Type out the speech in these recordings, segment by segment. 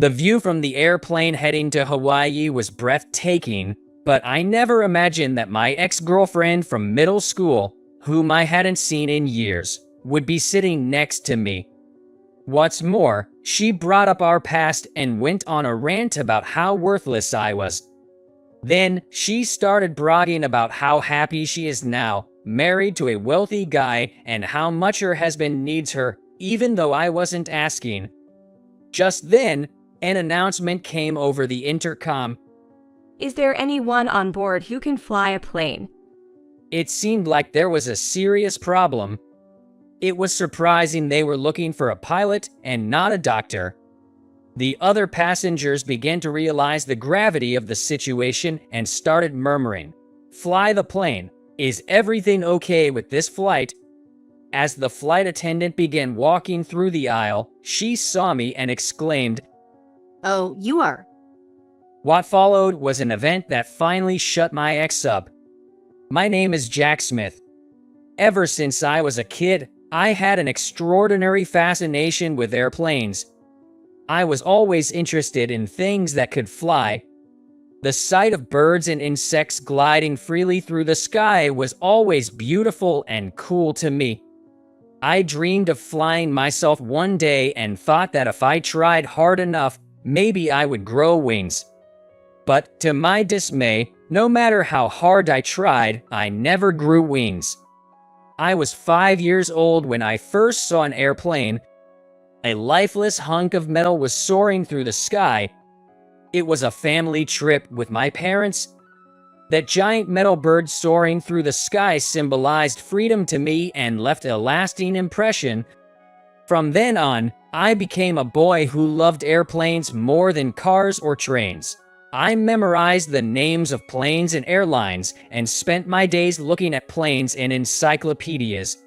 The view from the airplane heading to Hawaii was breathtaking, but I never imagined that my ex-girlfriend from middle school, whom I hadn't seen in years, would be sitting next to me. What's more, she brought up our past and went on a rant about how worthless I was. Then, she started bragging about how happy she is now, married to a wealthy guy, and how much her husband needs her, even though I wasn't asking. Just then, an announcement came over the intercom. Is there anyone on board who can fly a plane? It seemed like there was a serious problem. It was surprising they were looking for a pilot and not a doctor. The other passengers began to realize the gravity of the situation and started murmuring, "Fly the plane. Is everything okay with this flight?" As the flight attendant began walking through the aisle, she saw me and exclaimed, "Oh, you are." What followed was an event that finally shut my ex up. My name is Jack Smith. Ever since I was a kid, I had an extraordinary fascination with airplanes. I was always interested in things that could fly. The sight of birds and insects gliding freely through the sky was always beautiful and cool to me. I dreamed of flying myself one day and thought that if I tried hard enough, maybe I would grow wings. But to my dismay, no matter how hard I tried, I never grew wings. I was 5 years old when I first saw an airplane. A lifeless hunk of metal was soaring through the sky. It was a family trip with my parents. That giant metal bird soaring through the sky symbolized freedom to me and left a lasting impression. From then on, I became a boy who loved airplanes more than cars or trains. I memorized the names of planes and airlines and spent my days looking at planes in encyclopedias.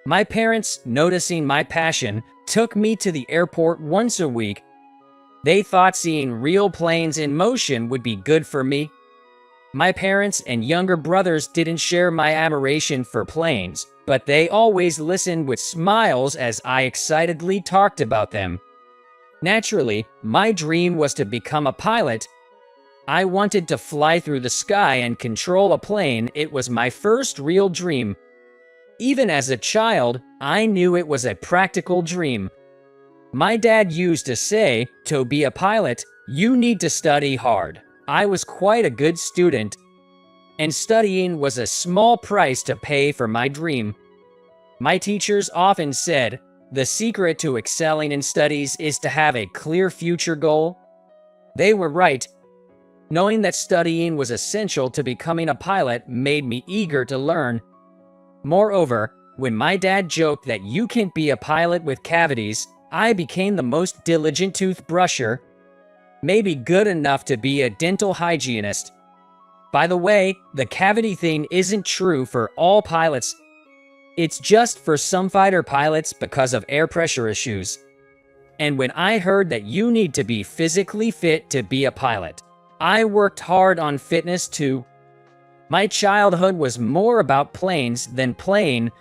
My parents, noticing my passion, took me to the airport once a week. They thought seeing real planes in motion would be good for me. My parents and younger brothers didn't share my admiration for planes, but they always listened with smiles as I excitedly talked about them. Naturally, my dream was to become a pilot. I wanted to fly through the sky and control a plane. It was my first real dream. Even as a child, I knew it was a practical dream. My dad used to say, "To be a pilot, you need to study hard." I was quite a good student, and studying was a small price to pay for my dream. My teachers often said, the secret to excelling in studies is to have a clear future goal. They were right. Knowing that studying was essential to becoming a pilot made me eager to learn. Moreover, when my dad joked that you can't be a pilot with cavities, I became the most diligent toothbrusher. Maybe good enough to be a dental hygienist. By the way, the cavity thing isn't true for all pilots. It's just for some fighter pilots because of air pressure issues. And when I heard that you need to be physically fit to be a pilot, I worked hard on fitness too. My childhood was more about planes than playing.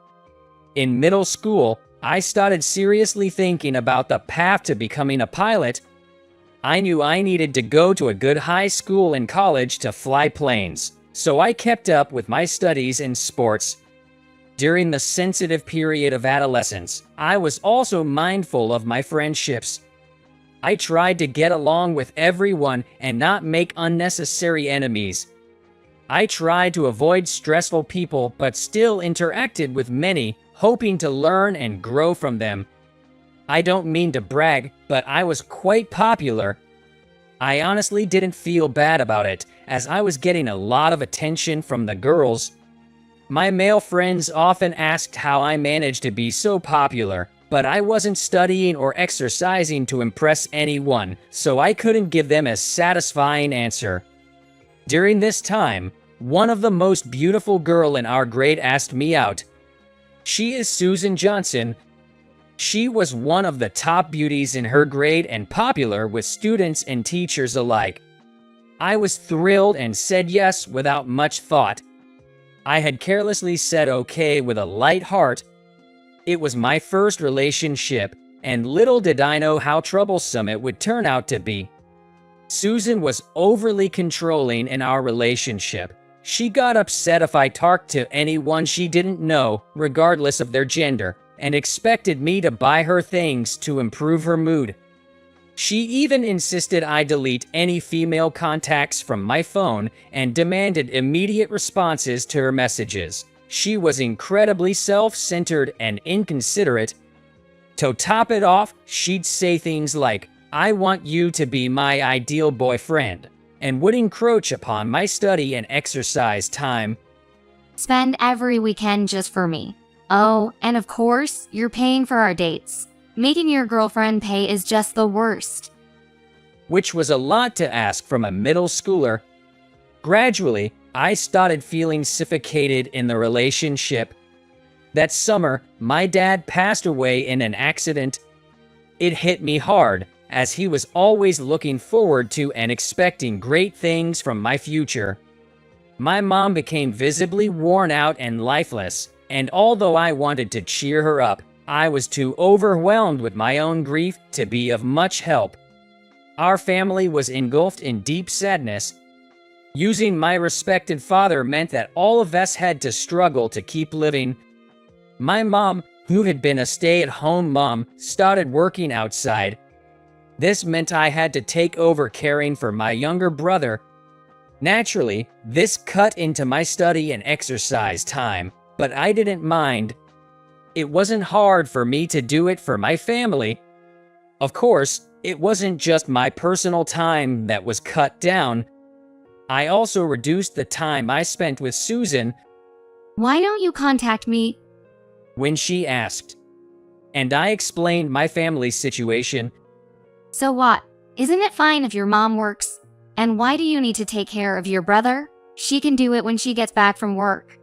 In middle school, I started seriously thinking about the path to becoming a pilot. I knew I needed to go to a good high school and college to fly planes, so I kept up with my studies and sports. During the sensitive period of adolescence, I was also mindful of my friendships. I tried to get along with everyone and not make unnecessary enemies. I tried to avoid stressful people but still interacted with many, hoping to learn and grow from them. I don't mean to brag, but I was quite popular. I honestly didn't feel bad about it, as I was getting a lot of attention from the girls. My male friends often asked how I managed to be so popular, but I wasn't studying or exercising to impress anyone, so I couldn't give them a satisfying answer. During this time, one of the most beautiful girl in our grade asked me out. She is Susan Johnson. She was one of the top beauties in her grade and popular with students and teachers alike. I was thrilled and said yes without much thought. I had carelessly said okay with a light heart. It was my first relationship, and little did I know how troublesome it would turn out to be. Susan was overly controlling in our relationship. She got upset if I talked to anyone she didn't know, regardless of their gender, and expected me to buy her things to improve her mood. She even insisted I delete any female contacts from my phone and demanded immediate responses to her messages. She was incredibly self-centered and inconsiderate. To top it off, she'd say things like, "I want you to be my ideal boyfriend," and would encroach upon my study and exercise time. Spend every weekend just for me. Oh, and of course, you're paying for our dates. Making your girlfriend pay is just the worst. Which was a lot to ask from a middle schooler. Gradually, I started feeling suffocated in the relationship. That summer, my dad passed away in an accident. It hit me hard, as he was always looking forward to and expecting great things from my future. My mom became visibly worn out and lifeless, and although I wanted to cheer her up, I was too overwhelmed with my own grief to be of much help. Our family was engulfed in deep sadness. Losing my respected father meant that all of us had to struggle to keep living. My mom, who had been a stay-at-home mom, started working outside. This meant I had to take over caring for my younger brother. Naturally, this cut into my study and exercise time, but I didn't mind. It wasn't hard for me to do it for my family. Of course, it wasn't just my personal time that was cut down. I also reduced the time I spent with Susan. Why don't you contact me? When she asked. And I explained my family's situation. So what? Isn't it fine if your mom works? And why do you need to take care of your brother? She can do it when she gets back from work.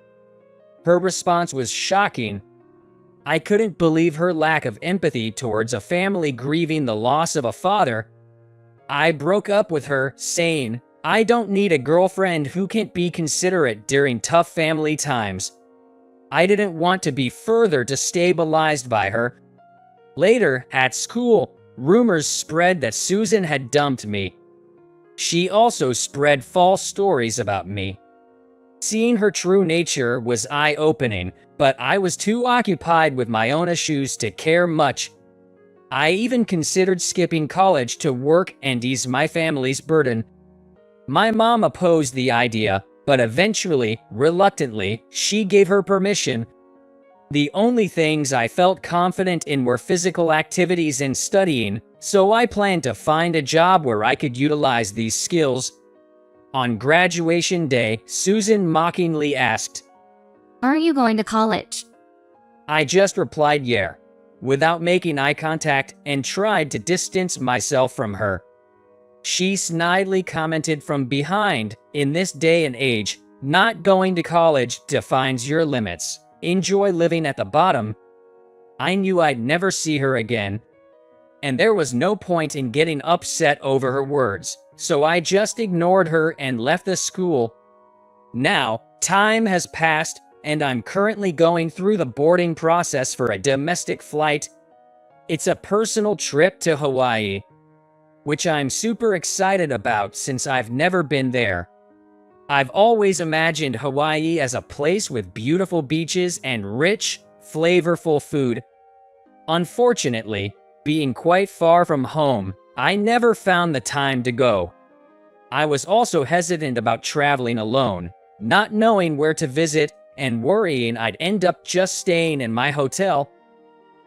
Her response was shocking. I couldn't believe her lack of empathy towards a family grieving the loss of a father. I broke up with her, saying, "I don't need a girlfriend who can't be considerate during tough family times." I didn't want to be further destabilized by her. Later, at school, rumors spread that Susan had dumped me. She also spread false stories about me. Seeing her true nature was eye-opening, but I was too occupied with my own issues to care much. I even considered skipping college to work and ease my family's burden. My mom opposed the idea, but eventually, reluctantly, she gave her permission. The only things I felt confident in were physical activities and studying, so I planned to find a job where I could utilize these skills. On graduation day, Susan mockingly asked, Aren't you going to college? I just replied yeah, without making eye contact, and tried to distance myself from her. She snidely commented from behind, "In this day and age, not going to college defines your limits. Enjoy living at the bottom." I knew I'd never see her again, and there was no point in getting upset over her words, so I just ignored her and left the school. Now, time has passed, and I'm currently going through the boarding process for a domestic flight. It's a personal trip to Hawaii, which I'm super excited about since I've never been there. I've always imagined Hawaii as a place with beautiful beaches and rich, flavorful food. Unfortunately, being quite far from home, I never found the time to go. I was also hesitant about traveling alone, not knowing where to visit and worrying I'd end up just staying in my hotel.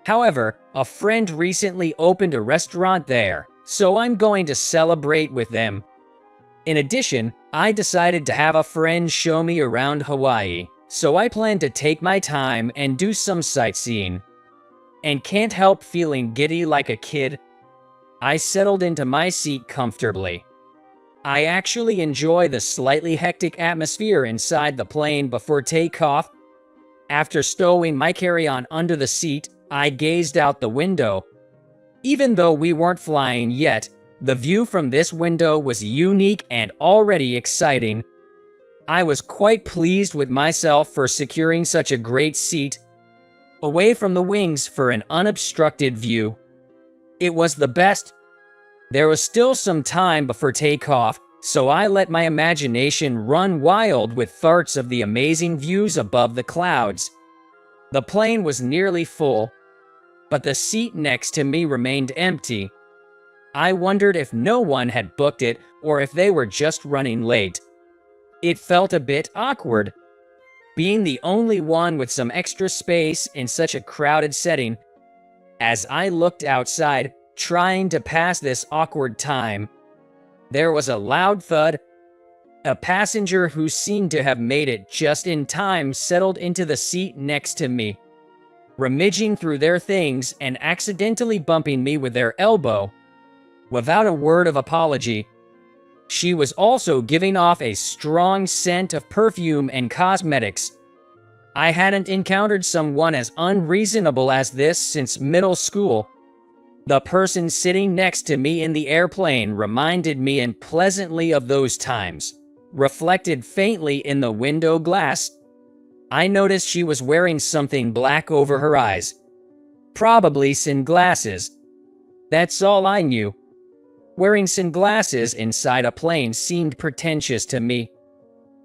However, a friend recently opened a restaurant there, so I'm going to celebrate with them. In addition, I decided to have a friend show me around Hawaii, so I plan to take my time and do some sightseeing. And can't help feeling giddy like a kid. I settled into my seat comfortably. I actually enjoy the slightly hectic atmosphere inside the plane before takeoff. After stowing my carry-on under the seat, I gazed out the window. Even though we weren't flying yet, the view from this window was unique and already exciting. I was quite pleased with myself for securing such a great seat, away from the wings for an unobstructed view. It was the best. There was still some time before takeoff, so I let my imagination run wild with thoughts of the amazing views above the clouds. The plane was nearly full, but the seat next to me remained empty. I wondered if no one had booked it or if they were just running late. It felt a bit awkward, being the only one with some extra space in such a crowded setting. As I looked outside, trying to pass this awkward time, there was a loud thud. A passenger who seemed to have made it just in time settled into the seat next to me, rummaging through their things and accidentally bumping me with their elbow. Without a word of apology, she was also giving off a strong scent of perfume and cosmetics. I hadn't encountered someone as unreasonable as this since middle school. The person sitting next to me in the airplane reminded me unpleasantly of those times, reflected faintly in the window glass. I noticed she was wearing something black over her eyes. Probably sunglasses. That's all I knew. Wearing sunglasses inside a plane seemed pretentious to me.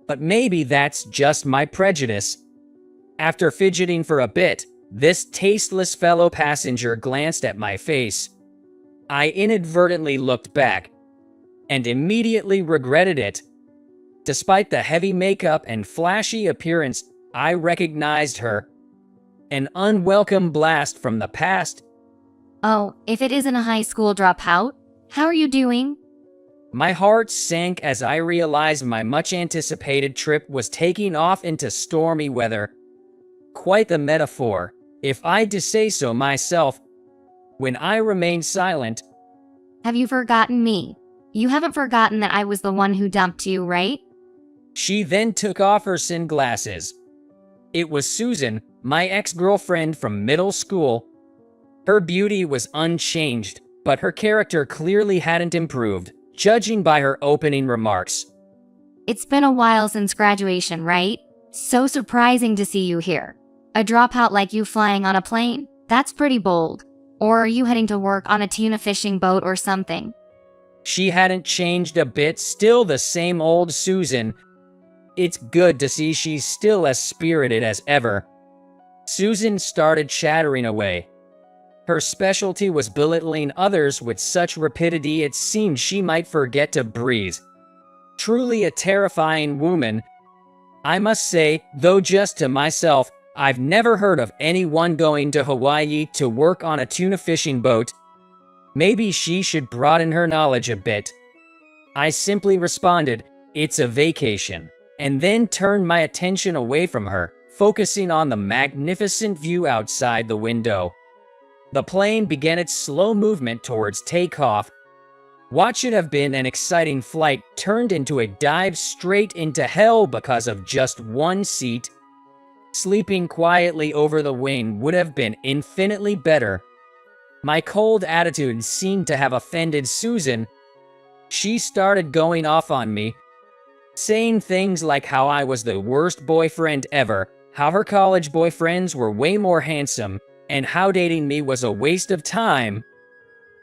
But maybe that's just my prejudice. After fidgeting for a bit, this tasteless fellow passenger glanced at my face. I inadvertently looked back, and immediately regretted it. Despite the heavy makeup and flashy appearance, I recognized her. An unwelcome blast from the past. Oh, if it isn't a high school dropout? How are you doing? My heart sank as I realized my much-anticipated trip was taking off into stormy weather. Quite the metaphor, if I do say so myself. When I remained silent, Have you forgotten me? You haven't forgotten that I was the one who dumped you, right? she then took off her sunglasses. It was Susan, my ex-girlfriend from middle school. Her beauty was unchanged, but her character clearly hadn't improved, judging by her opening remarks. It's been a while since graduation, right? So surprising to see you here. A dropout like you flying on a plane? That's pretty bold. Or are you heading to work on a tuna fishing boat or something? She hadn't changed a bit, still the same old Susan. It's good to see she's still as spirited as ever. Susan started chattering away. Her specialty was belittling others with such rapidity it seemed she might forget to breathe. Truly a terrifying woman. I must say, though just to myself, I've never heard of anyone going to Hawaii to work on a tuna fishing boat. Maybe she should broaden her knowledge a bit. I simply responded, "It's a vacation," and then turned my attention away from her, focusing on the magnificent view outside the window. The plane began its slow movement towards takeoff. What should have been an exciting flight turned into a dive straight into hell because of just one seat. Sleeping quietly over the wing would have been infinitely better. My cold attitude seemed to have offended Susan. She started going off on me, saying things like how I was the worst boyfriend ever, how her college boyfriends were way more handsome, and how dating me was a waste of time,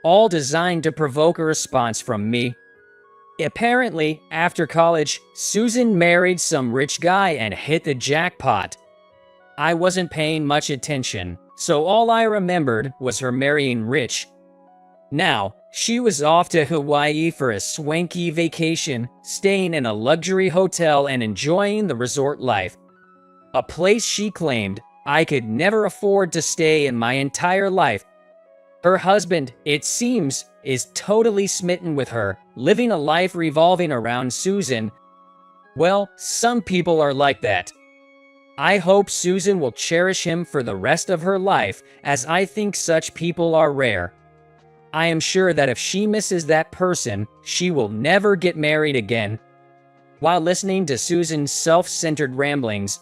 all designed to provoke a response from me. Apparently, after college, Susan married some rich guy and hit the jackpot. I wasn't paying much attention, so all I remembered was her marrying rich. Now, she was off to Hawaii for a swanky vacation, staying in a luxury hotel and enjoying the resort life. A place she claimed I could never afford to stay in my entire life. Her husband, it seems, is totally smitten with her, living a life revolving around Susan. Well, some people are like that. I hope Susan will cherish him for the rest of her life, as I think such people are rare. I am sure that if she misses that person, she will never get married again. While listening to Susan's self-centered ramblings,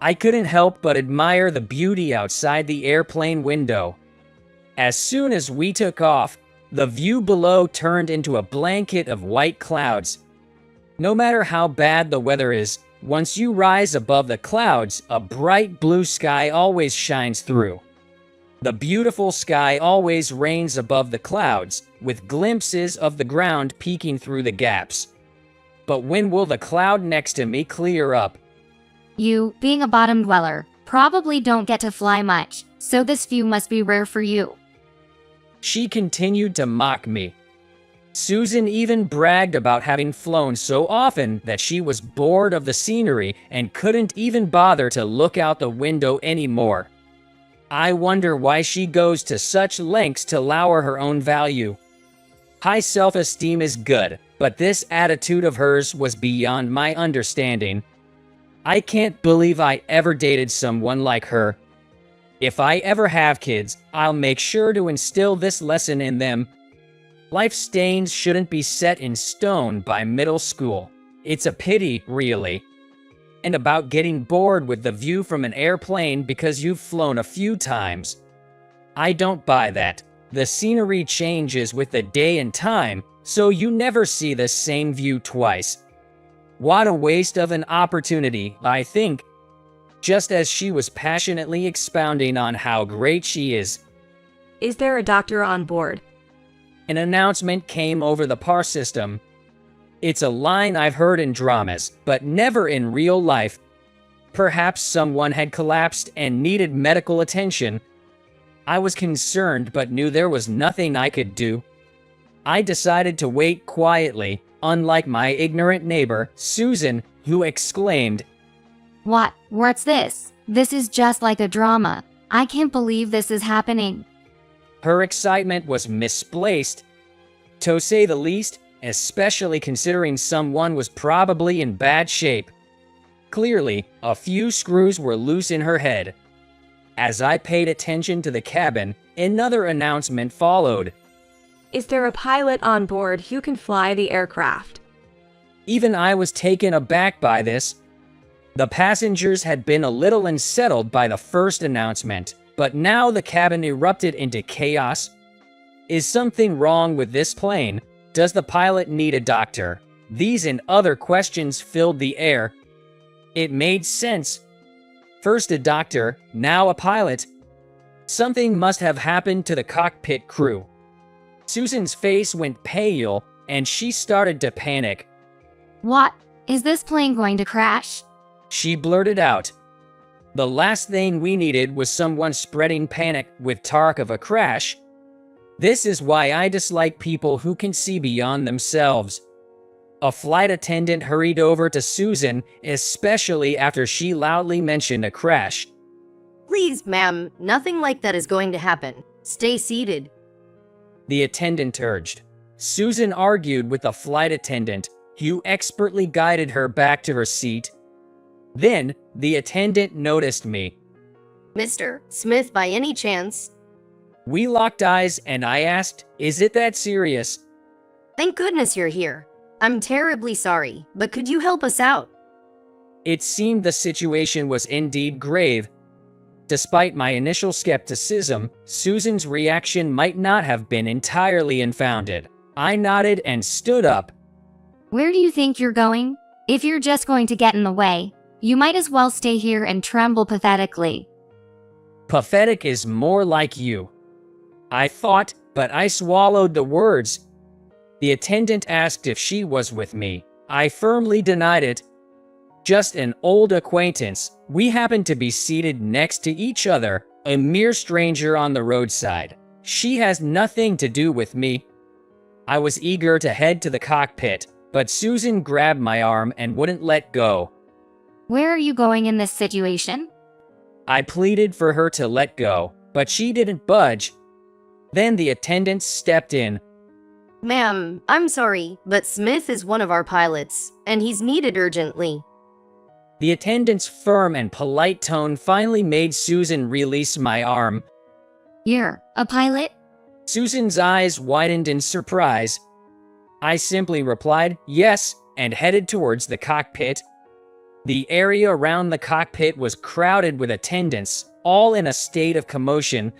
I couldn't help but admire the beauty outside the airplane window. As soon as we took off, the view below turned into a blanket of white clouds. No matter how bad the weather is, once you rise above the clouds, a bright blue sky always shines through. The beautiful sky always reigns above the clouds, with glimpses of the ground peeking through the gaps. But when will the cloud next to me clear up? You, being a bottom dweller, probably don't get to fly much, so this view must be rare for you. She continued to mock me. Susan even bragged about having flown so often that she was bored of the scenery and couldn't even bother to look out the window anymore. I wonder why she goes to such lengths to lower her own value. High self-esteem is good, but this attitude of hers was beyond my understanding. I can't believe I ever dated someone like her. If I ever have kids, I'll make sure to instill this lesson in them. Life stains shouldn't be set in stone by middle school. It's a pity, really. And about getting bored with the view from an airplane because you've flown a few times. I don't buy that. The scenery changes with the day and time, so you never see the same view twice. What a waste of an opportunity, I think. Just as she was passionately expounding on how great she is, Is there a doctor on board? an announcement came over the PAR system. It's a line I've heard in dramas, but never in real life. Perhaps someone had collapsed and needed medical attention. I was concerned but knew there was nothing I could do. I decided to wait quietly, unlike my ignorant neighbor, Susan, who exclaimed, What? What's this? This is just like a drama. I can't believe this is happening. Her excitement was misplaced, to say the least, especially considering someone was probably in bad shape. Clearly, a few screws were loose in her head. As I paid attention to the cabin, another announcement followed. Is there a pilot on board who can fly the aircraft? Even I was taken aback by this. The passengers had been a little unsettled by the first announcement, but now the cabin erupted into chaos. Is something wrong with this plane? Does the pilot need a doctor? These and other questions filled the air. It made sense. First a doctor, now a pilot. Something must have happened to the cockpit crew. Susan's face went pale, and she started to panic. What? Is this plane going to crash? She blurted out. The last thing we needed was someone spreading panic with talk of a crash. This is why I dislike people who can see beyond themselves. A flight attendant hurried over to Susan, especially after she loudly mentioned a crash. Please, ma'am, nothing like that is going to happen. Stay seated. The attendant urged. Susan argued with the flight attendant, who expertly guided her back to her seat. Then, the attendant noticed me. Mr. Smith, by any chance? We locked eyes and I asked, "Is it that serious?" Thank goodness you're here. I'm terribly sorry, but could you help us out? It seemed the situation was indeed grave. Despite my initial skepticism, Susan's reaction might not have been entirely unfounded. I nodded and stood up. Where do you think you're going? If you're just going to get in the way, you might as well stay here and tremble pathetically. Pathetic is more like you, I thought, but I swallowed the words. The attendant asked if she was with me. I firmly denied it. Just an old acquaintance. We happened to be seated next to each other, a mere stranger on the roadside. She has nothing to do with me. I was eager to head to the cockpit, but Susan grabbed my arm and wouldn't let go. Where are you going in this situation? I pleaded for her to let go, but she didn't budge. Then the attendant stepped in. Ma'am, I'm sorry, but Smith is one of our pilots, and he's needed urgently. The attendant's firm and polite tone finally made Susan release my arm. You're a pilot? Susan's eyes widened in surprise. I simply replied, yes, and headed towards the cockpit. The area around the cockpit was crowded with attendants, all in a state of commotion.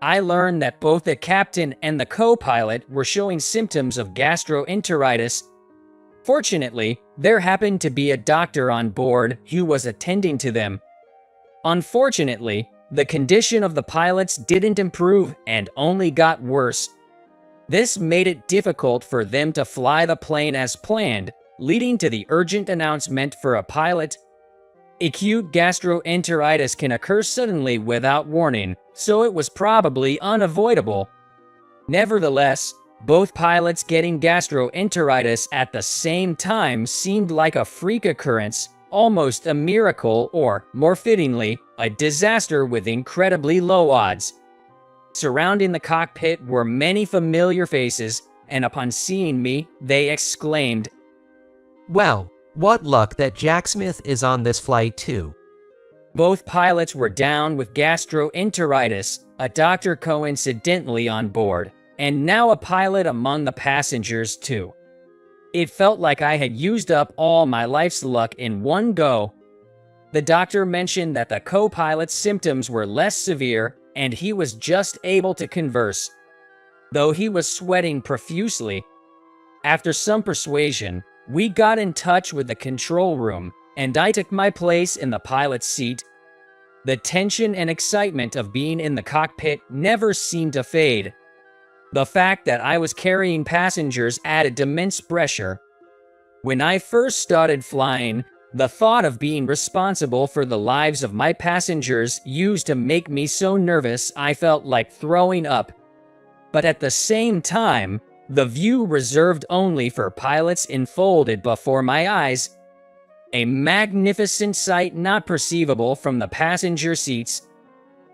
I learned that both the captain and the co-pilot were showing symptoms of gastroenteritis. Fortunately, there happened to be a doctor on board who was attending to them. Unfortunately, the condition of the pilots didn't improve and only got worse. This made it difficult for them to fly the plane as planned, leading to the urgent announcement for a pilot. Acute gastroenteritis can occur suddenly without warning, so it was probably unavoidable. Nevertheless, both pilots getting gastroenteritis at the same time seemed like a freak occurrence, almost a miracle, or, more fittingly, a disaster with incredibly low odds. Surrounding the cockpit were many familiar faces, and upon seeing me, they exclaimed, "Well, what luck that Jack Smith is on this flight too." Both pilots were down with gastroenteritis, a doctor coincidentally on board, and now a pilot among the passengers too. It felt like I had used up all my life's luck in one go. The doctor mentioned that the co-pilot's symptoms were less severe, and he was just able to converse, though he was sweating profusely. After some persuasion, we got in touch with the control room, and I took my place in the pilot's seat. The tension and excitement of being in the cockpit never seemed to fade. The fact that I was carrying passengers added immense pressure. When I first started flying, the thought of being responsible for the lives of my passengers used to make me so nervous I felt like throwing up. But at the same time, the view reserved only for pilots enfolded before my eyes. A magnificent sight not perceivable from the passenger seats.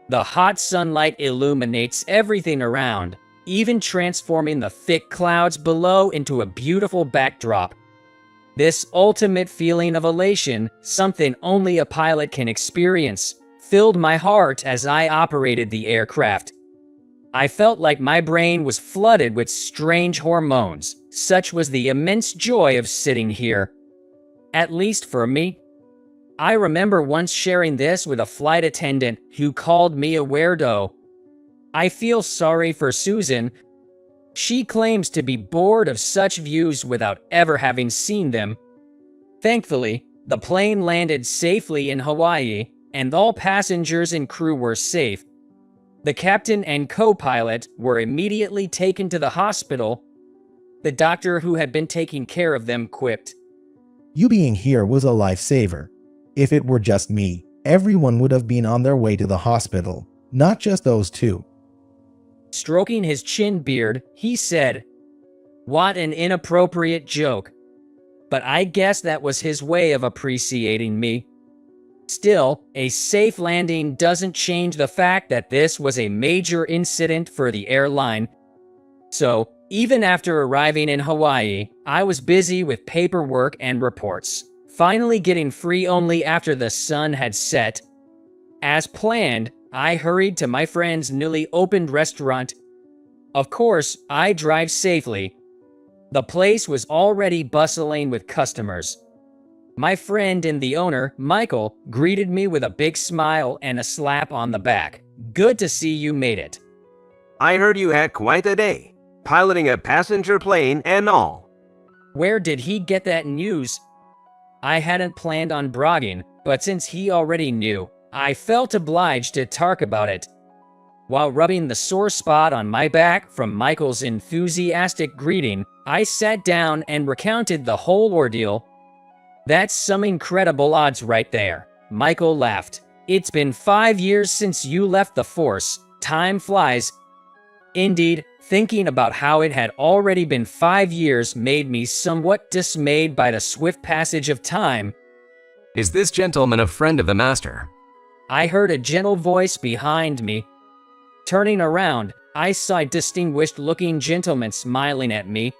The hot sunlight illuminates everything around, even transforming the thick clouds below into a beautiful backdrop. This ultimate feeling of elation, something only a pilot can experience, filled my heart as I operated the aircraft. I felt like my brain was flooded with strange hormones. Such was the immense joy of sitting here. At least for me. I remember once sharing this with a flight attendant who called me a weirdo. I feel sorry for Susan. She claims to be bored of such views without ever having seen them. Thankfully, the plane landed safely in Hawaii, and all passengers and crew were safe. The captain and co-pilot were immediately taken to the hospital. The doctor who had been taking care of them quipped, "You being here was a lifesaver. If it were just me, everyone would have been on their way to the hospital, not just those two." Stroking his chin beard, he said, "What an inappropriate joke." But I guess that was his way of appreciating me. Still, a safe landing doesn't change the fact that this was a major incident for the airline. So, even after arriving in Hawaii, I was busy with paperwork and reports, finally getting free only after the sun had set. As planned, I hurried to my friend's newly opened restaurant. Of course, I drive safely. The place was already bustling with customers. My friend and the owner, Michael, greeted me with a big smile and a slap on the back. "Good to see you made it." I heard you had quite a day, piloting a passenger plane and all. Where did he get that news? I hadn't planned on bragging, but since he already knew, I felt obliged to talk about it. While rubbing the sore spot on my back from Michael's enthusiastic greeting, I sat down and recounted the whole ordeal. "That's some incredible odds right there," Michael laughed. "It's been 5 years since you left the force. Time flies." Indeed, thinking about how it had already been 5 years made me somewhat dismayed by the swift passage of time. "Is this gentleman a friend of the master?" I heard a gentle voice behind me. Turning around, I saw a distinguished-looking gentleman smiling at me,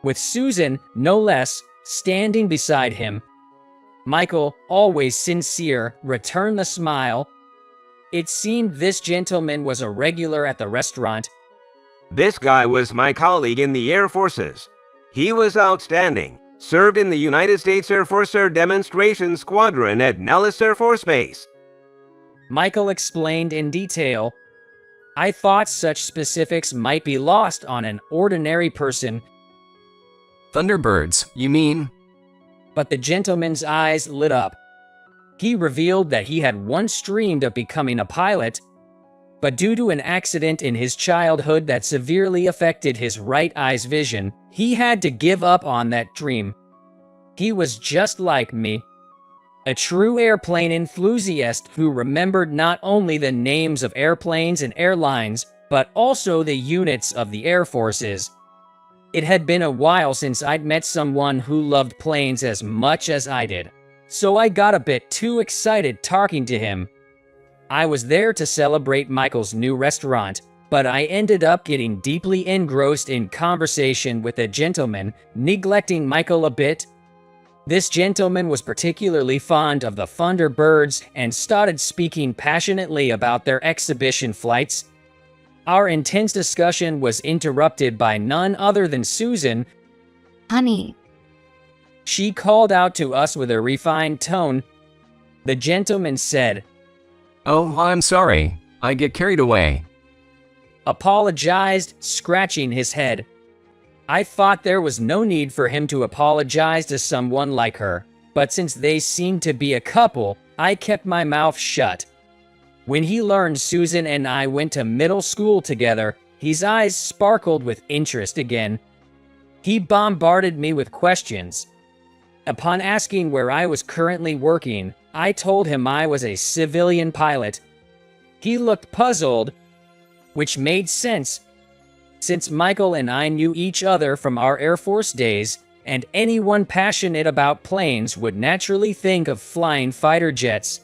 with Susan, no less, standing beside him. Michael, always sincere, returned the smile. It seemed this gentleman was a regular at the restaurant. This guy was my colleague in the Air Forces. He was outstanding. Served in the United States Air Force Air Demonstration Squadron at Nellis Air Force Base. Michael explained in detail. I thought such specifics might be lost on an ordinary person. Thunderbirds, you mean? But the gentleman's eyes lit up. He revealed that he had once dreamed of becoming a pilot, but due to an accident in his childhood that severely affected his right eye's vision, he had to give up on that dream. He was just like me, a true airplane enthusiast who remembered not only the names of airplanes and airlines, but also the units of the Air Forces. It had been a while since I'd met someone who loved planes as much as I did, so I got a bit too excited talking to him. I was there to celebrate Michael's new restaurant, but I ended up getting deeply engrossed in conversation with a gentleman, neglecting Michael a bit. This gentleman was particularly fond of the Thunderbirds and started speaking passionately about their exhibition flights. Our intense discussion was interrupted by none other than Susan. Honey, She called out to us with a refined tone. The gentleman said, Oh, I'm sorry. I get carried away. apologized, scratching his head. I thought there was no need for him to apologize to someone like her, but since they seemed to be a couple, I kept my mouth shut. When he learned Susan and I went to middle school together, his eyes sparkled with interest again. He bombarded me with questions. Upon asking where I was currently working, I told him I was a civilian pilot. He looked puzzled, which made sense, since Michael and I knew each other from our Air Force days, and anyone passionate about planes would naturally think of flying fighter jets.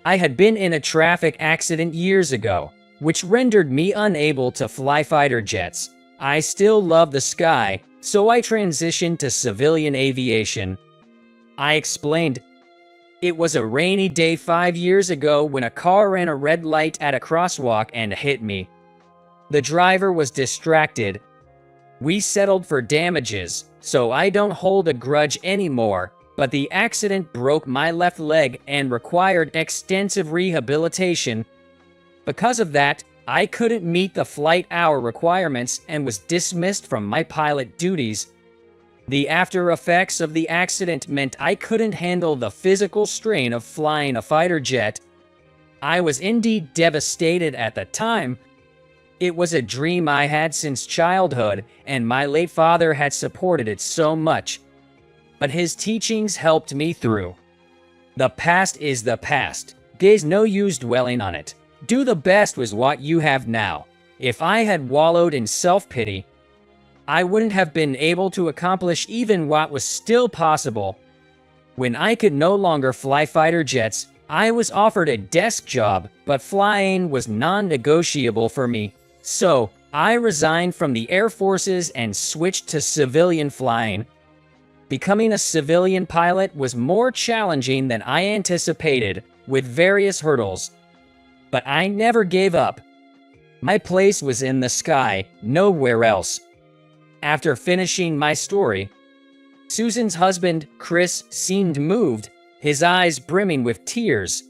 I had been in a traffic accident years ago, which rendered me unable to fly fighter jets. I still love the sky, so I transitioned to civilian aviation. I explained, it was a rainy day 5 years ago when a car ran a red light at a crosswalk and hit me. The driver was distracted. We settled for damages, so I don't hold a grudge anymore, but the accident broke my left leg and required extensive rehabilitation. Because of that, I couldn't meet the flight hour requirements and was dismissed from my pilot duties. The after effects of the accident meant I couldn't handle the physical strain of flying a fighter jet. I was indeed devastated at the time. It was a dream I had since childhood, and my late father had supported it so much. But his teachings helped me through. The past is the past. There's no use dwelling on it. Do the best with what you have now. If I had wallowed in self-pity, I wouldn't have been able to accomplish even what was still possible. When I could no longer fly fighter jets, I was offered a desk job, but flying was non-negotiable for me. So, I resigned from the Air Forces and switched to civilian flying. Becoming a civilian pilot was more challenging than I anticipated, with various hurdles. But I never gave up. My place was in the sky, nowhere else. After finishing my story, Susan's husband, Chris, seemed moved, his eyes brimming with tears.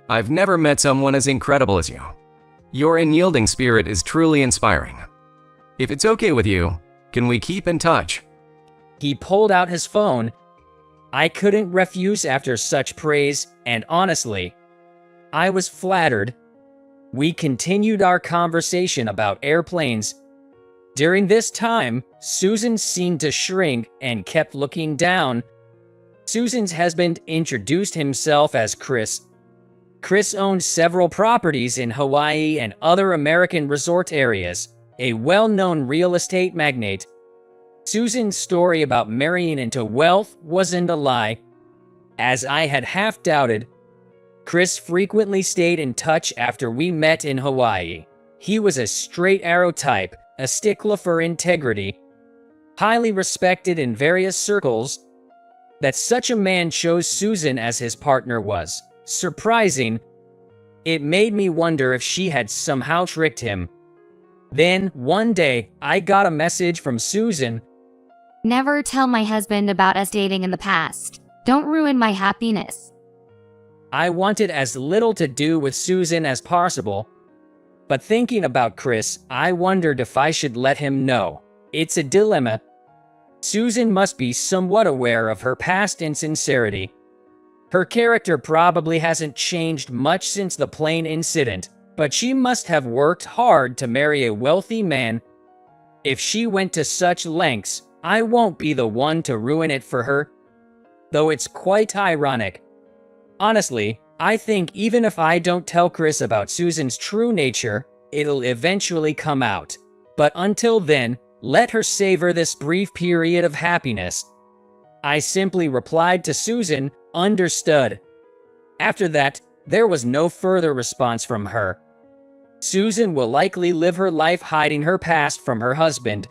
I've never met someone as incredible as you. Your unyielding spirit is truly inspiring. If it's okay with you, can we keep in touch? He pulled out his phone. I couldn't refuse after such praise, and honestly, I was flattered. We continued our conversation about airplanes. During this time, Susan seemed to shrink and kept looking down. Susan's husband introduced himself as Chris. Chris owned several properties in Hawaii and other American resort areas, a well-known real estate magnate. Susan's story about marrying into wealth wasn't a lie. As I had half doubted, Chris frequently stayed in touch after we met in Hawaii. He was a straight arrow type, a stickler for integrity, highly respected in various circles. That such a man chose Susan as his partner was surprising. It made me wonder if she had somehow tricked him. Then, one day, I got a message from Susan. never tell my husband about us dating in the past. Don't ruin my happiness. I wanted as little to do with Susan as possible, but thinking about Chris, I wondered if I should let him know. It's a dilemma. Susan must be somewhat aware of her past insincerity. Her character probably hasn't changed much since the plane incident, but she must have worked hard to marry a wealthy man. If she went to such lengths, I won't be the one to ruin it for her. Though it's quite ironic. Honestly, I think even if I don't tell Chris about Susan's true nature, it'll eventually come out. But until then, let her savor this brief period of happiness. I simply replied to Susan, "Understood." After that, there was no further response from her. Susan will likely live her life hiding her past from her husband.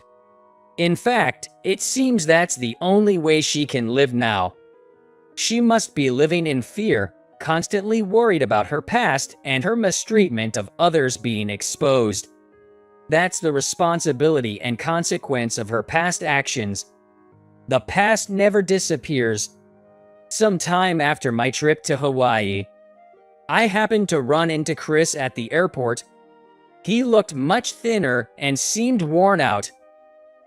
In fact, it seems that's the only way she can live now. She must be living in fear, constantly worried about her past and her mistreatment of others being exposed. That's the responsibility and consequence of her past actions. The past never disappears. Sometime after my trip to Hawaii, I happened to run into Chris at the airport. He looked much thinner and seemed worn out.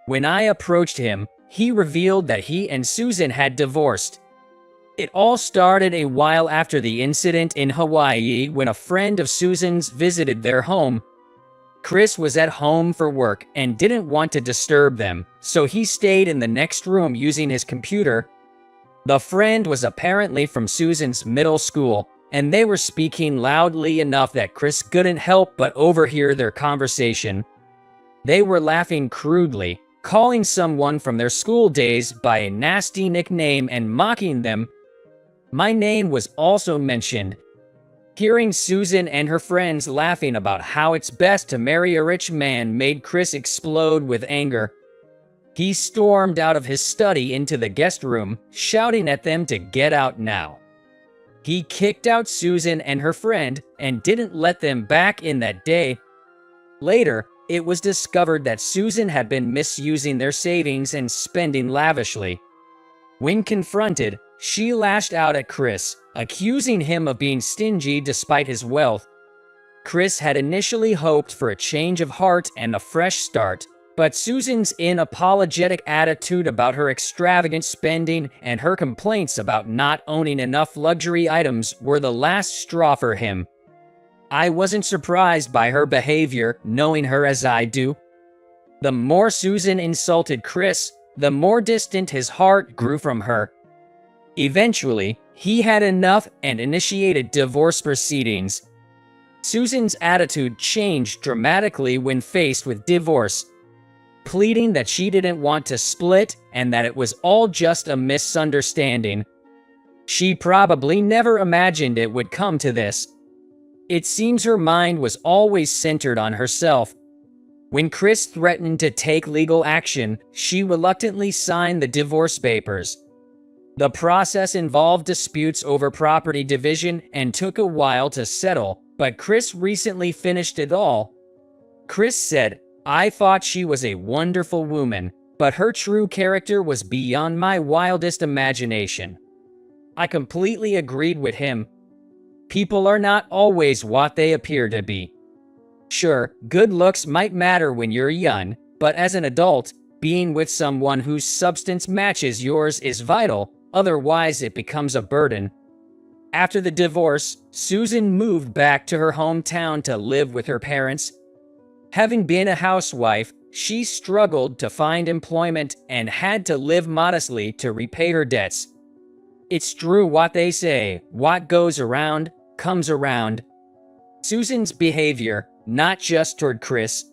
When I approached him, he revealed that he and Susan had divorced. It all started a while after the incident in Hawaii when a friend of Susan's visited their home. Chris was at home for work and didn't want to disturb them, so he stayed in the next room using his computer. The friend was apparently from Susan's middle school, and they were speaking loudly enough that Chris couldn't help but overhear their conversation. They were laughing crudely, calling someone from their school days by a nasty nickname and mocking them. My name was also mentioned. Hearing Susan and her friends laughing about how it's best to marry a rich man made Chris explode with anger. He stormed out of his study into the guest room, shouting at them to get out now. He kicked out Susan and her friend and didn't let them back in that day. Later, it was discovered that Susan had been misusing their savings and spending lavishly. When confronted, she lashed out at Chris, accusing him of being stingy despite his wealth. Chris had initially hoped for a change of heart and a fresh start, but Susan's unapologetic attitude about her extravagant spending and her complaints about not owning enough luxury items were the last straw for him. I wasn't surprised by her behavior, knowing her as I do. The more Susan insulted Chris, the more distant his heart grew from her. Eventually, he had enough and initiated divorce proceedings. Susan's attitude changed dramatically when faced with divorce, pleading that she didn't want to split and that it was all just a misunderstanding. She probably never imagined it would come to this. It seems her mind was always centered on herself. When Chris threatened to take legal action, she reluctantly signed the divorce papers. The process involved disputes over property division and took a while to settle, but Chris recently finished it all. Chris said, "I thought she was a wonderful woman, but her true character was beyond my wildest imagination." I completely agreed with him. People are not always what they appear to be. Sure, good looks might matter when you're young, but as an adult, being with someone whose substance matches yours is vital, otherwise it becomes a burden. After the divorce, Susan moved back to her hometown to live with her parents. Having been a housewife, she struggled to find employment and had to live modestly to repay her debts. It's true what they say, what goes around, comes around. Susan's behavior, not just toward Chris,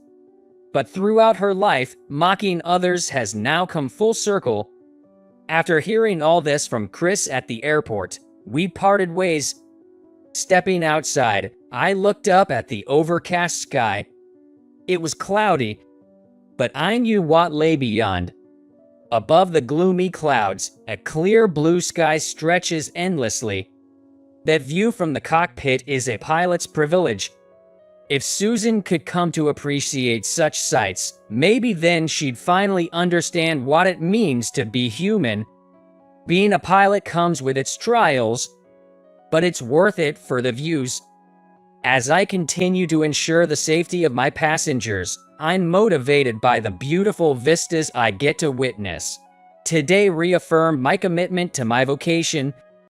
but throughout her life, mocking others has now come full circle. After hearing all this from Chris at the airport, we parted ways. Stepping outside, I looked up at the overcast sky. It was cloudy, but I knew what lay beyond. Above the gloomy clouds, a clear blue sky stretches endlessly. That view from the cockpit is a pilot's privilege. If Susan could come to appreciate such sights, maybe then she'd finally understand what it means to be human. Being a pilot comes with its trials, but it's worth it for the views. As I continue to ensure the safety of my passengers, I'm motivated by the beautiful vistas I get to witness. Today reaffirmed my commitment to my vocation